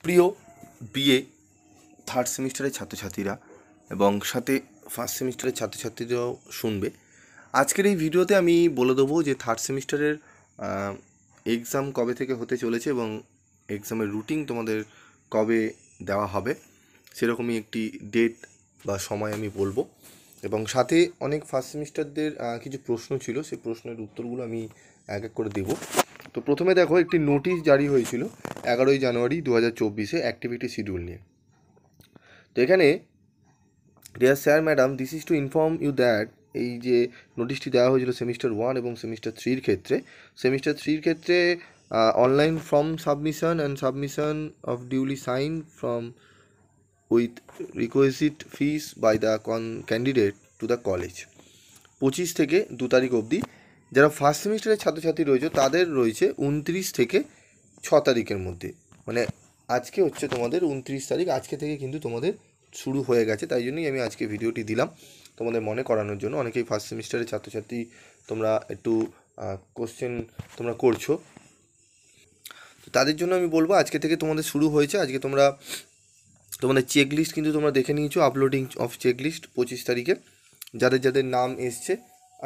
প্রিয় BA third সেমিস্টারের ছাত্রছাত্রীরা এবং সাথে ফার্স্ট সেমিস্টারের ছাত্রছাত্রীরাও শুনবে, আজকের এই ভিডিওতে আমি বলে দেবো যে থার্ড সেমিস্টারের এক্সাম কবে থেকে হতে চলেছে এবং এক্সামের রুটিন তোমাদের কবে দেওয়া হবে সেরকমই একটি ডেট বা সময় আমি বলবো। এবং সাথে অনেক ফার্স্ট সেমিস্টারদের কিছু প্রশ্ন ছিল, সেই প্রশ্নের উত্তরগুলো আমি এক এক করে দেবো। তো প্রথমে দেখো, একটি নোটিশ জারি হয়েছিল 11ই জানুয়ারি 2024 অ্যাক্টিভিটি শিডিউল নিয়ে। তো এখানে dear sir madam, this is to inform you that, এই যে নোটিশটি দেওয়া হয়েছিল সেমিস্টার 1 এবং সেমিস্টার 3-র ক্ষেত্রে, সেমিস্টার 3-র ক্ষেত্রে online form submission and submission of duly sign from with requisite fees by the candidate to the college 25 থেকে 2 তারিখ অবধি। যারা ফার্স্ট সেমিস্টারের ছাত্রছাত্রী রয়েছে তাদের রয়েছে 29 থেকে 6 তারিখের মধ্যে, মানে আজকে হচ্ছে তোমাদের 29 তারিখ, আজকে থেকে কিন্তু তোমাদের শুরু হয়ে গেছে। তাই জন্যই আমি আজকে ভিডিওটি দিলাম তোমাদের মনে করানোর জন্য। অনেকেই ফার্স্ট সেমিস্টারের ছাত্রছাত্রী তোমরা একটু কোশ্চেন তোমরা করছো, তো তাদের জন্য আমি বলবো আজকে থেকে তোমাদের শুরু হয়েছে। আজকে তোমরা তোমাদের চেকলিস্ট কিন্তু তোমরা দেখে নিয়েছো, আপলোডিং অফ চেকলিস্ট 25 তারিখে। যাদের যাদের নাম এসছে,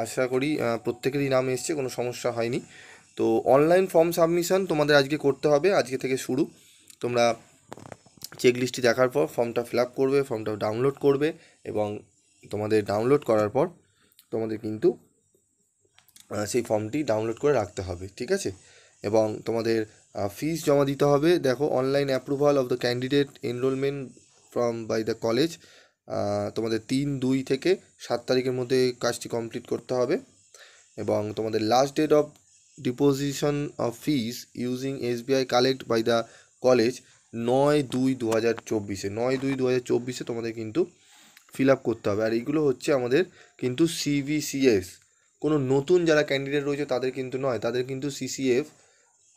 আশা করি প্রত্যেকেরই নাম এসছে, কোনো সমস্যা হয়নি। তো অনলাইন ফর্ম সাবমিশন তোমাদের আজকে করতে হবে, আজকে থেকে শুরু। তোমরা চেকলিস্টটি দেখার পর ফর্মটা ফিল আপ করবে, ফর্মটা ডাউনলোড করবে এবং তোমাদের ডাউনলোড করার পর তোমাদের কিন্তু সেই ফর্মটি ডাউনলোড করে রাখতে হবে, ঠিক আছে? এবং তোমাদের ফিস জমা দিতে হবে। দেখো, online approval of the candidate enrolment from by the college, তোমাদের 3-2 থেকে 7 তারিখের মধ্যে কাজটি কমপ্লিট করতে হবে। এবং তোমাদের last date of deposition of fees using SBI collect by the college 9/2/2024, 9/2/2024 তোমাদের কিন্তু ফিল আপ করতে হবে। আর এইগুলো হচ্ছে আমাদের কিন্তু CVCS, কোনো নতুন যারা ক্যান্ডিডেট রয়েছে তাদের কিন্তু নয়, তাদের কিন্তু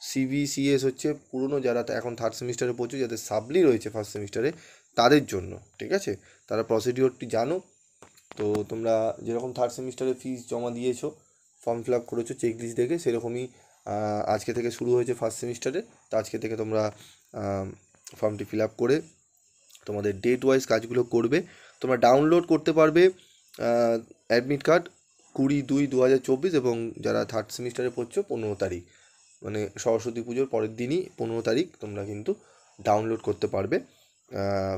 CVCS হচ্ছে পুরনো যারা এখন থার্ড সেমিস্টারে পড়ছে, যাদের সাবলি রয়েছে ফার্স্ট সেমিস্টারে তাদের জন্য, ঠিক আছে? তারা প্রসিডিওরটি জানো। তো তোমরা যেরকম থার্ড সেমিস্টারে ফিস জমা দিয়েছো, ফর্ম ফিল আপ করেছো চেকলিস্ট দেখে, সেরকমই আজকে থেকে শুরু হয়েছে ফার্স্ট সেমিস্টারে। তো আজকে থেকে তোমরা ফর্মটি ফিল আপ করে তোমাদের ডেট ওয়াইজ কাজগুলো করবে। তোমরা ডাউনলোড করতে পারবে অ্যাডমিট কার্ড 20/2/2024, এবং যারা থার্ড সেমিস্টারে পড়ছো 15 তারিখ, মানে সরস্বতী পুজোর পরের দিনই 15 তারিখ তোমরা কিন্তু ডাউনলোড করতে পারবে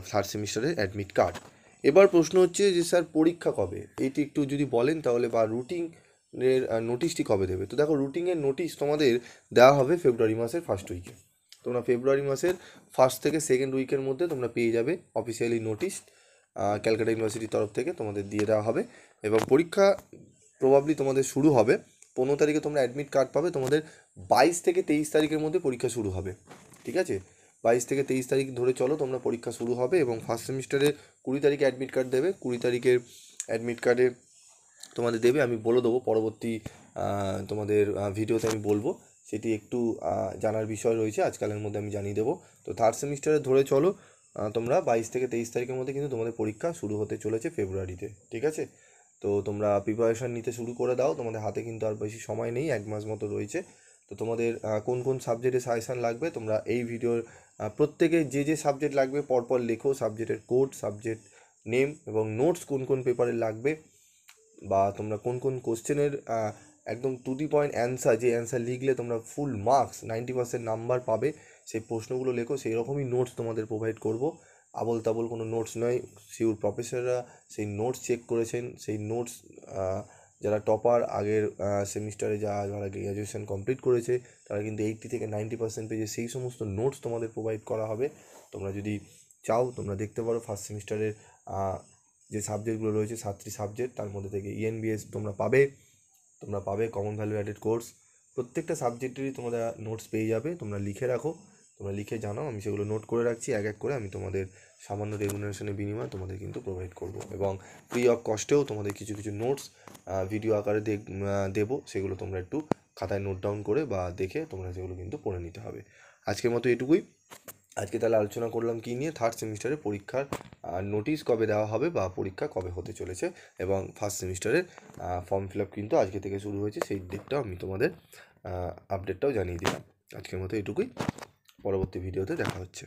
থার্ড সেমিস্টারের অ্যাডমিট কার্ড। এবার প্রশ্ন হচ্ছে যে স্যার পরীক্ষা কবে, এইটি একটু যদি বলেন তাহলে, বা রুটিনের নোটিশটি কবে দেবে। তো দেখো, রুটিনের নোটিশ তোমাদের দেওয়া হবে ফেব্রুয়ারি মাসের ফার্স্ট উইকে। তোমরা ফেব্রুয়ারি মাসের ফার্স্ট থেকে সেকেন্ড উইকের মধ্যে তোমরা পেয়ে যাবে অফিসিয়ালি নোটিশ, ক্যালকাটা ইউনিভার্সিটির তরফ থেকে তোমাদের দিয়ে দেওয়া হবে। এবং পরীক্ষা প্রবাবলি তোমাদের শুরু হবে 15 তারিখে, তোমরা অ্যাডমিট কার্ড পাবে। তোমাদের 22 থেকে 23 তারিখের মধ্যে পরীক্ষা শুরু হবে, ঠিক আছে? 22 থেকে 23 তারিখ ধরে চলো, তোমরা পরীক্ষা শুরু হবে। এবং ফার্স্ট সেমিস্টারে 20 তারিখে অ্যাডমিট কার্ড দেবে। 20 তারিখের অ্যাডমিট কার্ডে তোমাদের দেবে, আমি বলে দেবো পরবর্তী তোমাদের ভিডিওতে আমি বলবো, সেটি একটু জানার বিষয় রয়েছে, আজকালের মধ্যে আমি জানিয়ে দেবো। তো থার্ড সেমিস্টারে ধরে চলো, তোমরা 22 থেকে 23 তারিখের মধ্যে কিন্তু তোমাদের পরীক্ষা শুরু হতে চলেছে ফেব্রুয়ারিতে, ঠিক আছে? তো তোমরা প্রিপারেশান নিতে শুরু করে দাও, তোমাদের হাতে কিন্তু আর বেশি সময় নেই, 1 মাস মতো রয়েছে। তো তোমাদের কোন কোন সাবজেক্টে সাজেশান লাগবে, তোমরা এই ভিডিওর প্রত্যেকে যে যে সাবজেক্ট লাগবে পরপর লেখো, সাবজেক্টের কোড, সাবজেক্ট নেম এবং নোটস কোন কোন পেপারে লাগবে, বা তোমরা কোন কোন কোশ্চেনের একদম টু দি পয়েন্ট অ্যান্সার, যে অ্যান্সার লিখলে তোমরা ফুল মার্কস 90% নাম্বার পাবে, সেই প্রশ্নগুলো লেখো। সেই রকমই নোটস তোমাদের প্রোভাইড করব, আবল তাবল কোনো নোটস নয়। শিওর প্রফেসররা সেই নোটস চেক করেছেন, সেই নোটস যারা টপার আগের সেমিস্টারে যারা গ্র্যাজুয়েশন কমপ্লিট করেছে তারা কিন্তু 80 থেকে 90% পেয়েছে, সেই সমস্ত নোটস তোমাদের প্রোভাইড করা হবে। তোমরা যদি চাও তোমরা দেখতে পারো ফার্স্ট সেমিস্টারের যে সাবজেক্টগুলো রয়েছে 7টি সাবজেক্ট, তার মধ্যে থেকে ENVS তোমরা পাবে কমন ভ্যালু অ্যাডেড কোর্স, প্রত্যেকটা সাবজেক্টেরই তোমরা নোটস পেয়ে যাবে। তোমরা লিখে রাখো, তোমরা লিখে জানাও, আমি সেগুলো নোট করে রাখছি, এক এক করে আমি তোমাদের সামান্য রেমুনারেশনের বিনিময়ে তোমাদের কিন্তু প্রোভাইড করব। এবং ফ্রি অফ কস্টেও তোমাদের কিছু কিছু নোটস ভিডিও আকারে দেবো, সেগুলো তোমরা একটু খাতায় নোট ডাউন করে বা দেখে তোমরা সেগুলো কিন্তু পড়ে নিতে হবে। আজকের মতো এটুকুই। আজকে তাহলে আলোচনা করলাম কী নিয়ে, থার্ড সেমিস্টারে পরীক্ষার নোটিশ কবে দেওয়া হবে বা পরীক্ষা কবে হতে চলেছে, এবং ফার্স্ট সেমিস্টারের ফর্ম ফিল আপ কিন্তু আজকে থেকে শুরু হয়েছে, সেই ডেটটাও আমি তোমাদের আপডেটটাও জানিয়ে দিলাম। আজকের মতো এটুকুই, পরবর্তী ভিডিওতে দেখা হচ্ছে।